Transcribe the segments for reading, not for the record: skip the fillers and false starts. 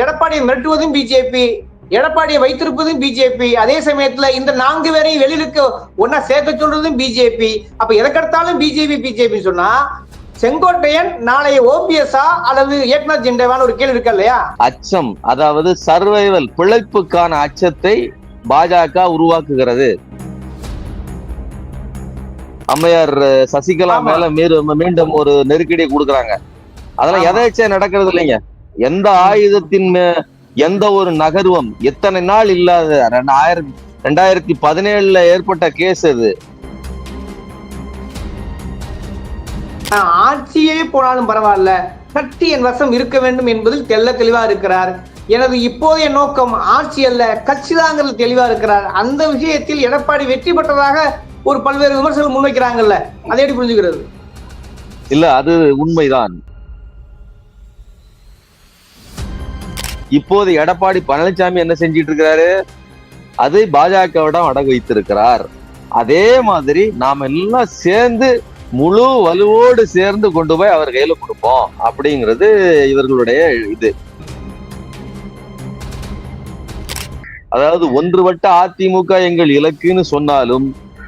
எடப்பாடியை மிரட்டுவதும் பிஜேபி, எடப்பாடியை வைத்திருப்பதும் பிஜேபி, அதே சமயத்துல இந்த 4 பேரையும் வெளியிலுக்கு ஒன்னா சேர்க்க சொல்றதும் பிஜேபி. அப்ப எதற்கெடுத்தாலும் பிஜேபி பிஜேபி சொன்னா செங்கோட்டையன் நாளைய ஓபிஎஸ்ஆ அல்லது ஏக்நாத் ஜிண்டேவான ஒரு கேள்வி இருக்கா இல்லையா? அச்சம், அதாவது சர்வைவல், பிழைப்புக்கான அச்சத்தை பாஜக உருவாக்குகிறது. அம்மையார் சசிகலா மேல மீண்டும் ஒரு நெருக்கடியை கொடுக்குறாங்க. அதெல்லாம் எதாச்சும் நடக்கிறது இல்லைங்க. எந்த ஆயுதத்தின் எந்த ஒரு நகர்வம் எத்தனை நாள் இல்லாத 2017 ஏற்பட்ட கேஸ் அது. ஆட்சியே போனாலும் பரவாயில்ல, கட்சி என் வசம் இருக்க வேண்டும் என்பதில் தெளிவா இருக்கிறார். எனது இப்போதைய நோக்கம் ஆட்சி அல்ல, கட்சிதாங்கிறது தெளிவா இருக்கிறார். அந்த விஷயத்தில் எடப்பாடி வெற்றி பெற்றதாக ஒரு பல்வேறு விமர்சனம் முன்வைக்கிறாங்கல்ல, அதை எப்படி புரிஞ்சுக்கிறது? இல்ல, அது உண்மைதான். இப்போது எடப்பாடி பழனிசாமி என்ன செஞ்சிட்டு இருக்கிறாரு? அதை பாஜகவிடம் அடகு வைத்திருக்கிறார். அதே மாதிரி நாம எல்லாம் சேர்ந்து முழு வலுவோடு சேர்ந்து கொண்டு போய் அவர் கையில கொடுப்போம் அப்படிங்கிறது இவர்களுடைய இது. அதாவது ஒன்றுபட்ட அதிமுக எங்கள் இலக்குன்னு சொன்னாலும்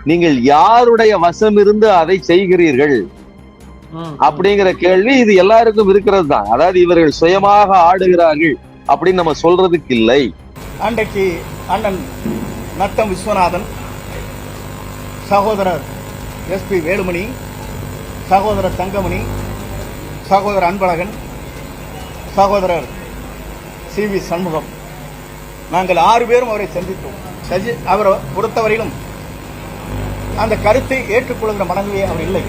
நீங்கள் யாருடைய வசம் இருந்து அதை செய்கிறீர்கள் அப்படிங்கிற கேள்வி இது எல்லாருக்கும் இருக்கிறது தான். அதாவது இவர்கள் சுயமாக ஆடுகிறார்கள் அப்படின்னு நம்ம சொல்றதுக்கு இல்லை. அன்றைக்கு அண்ணன் நத்தம் விஸ்வநாதன், சகோதரர் எஸ்பி வேலுமணி, சகோதரர் தங்கமணி, சகோதரர் அன்பழகன், சகோதரர் சி.வி. சண்முகம், நாங்கள் 6 பேரும் அவரை சந்தித்தோம். அவரை பொறுத்தவரையிலும் அந்த கருத்தை ஏற்றுக்கொள்கிற மனநிலையே அவர் இல்லை.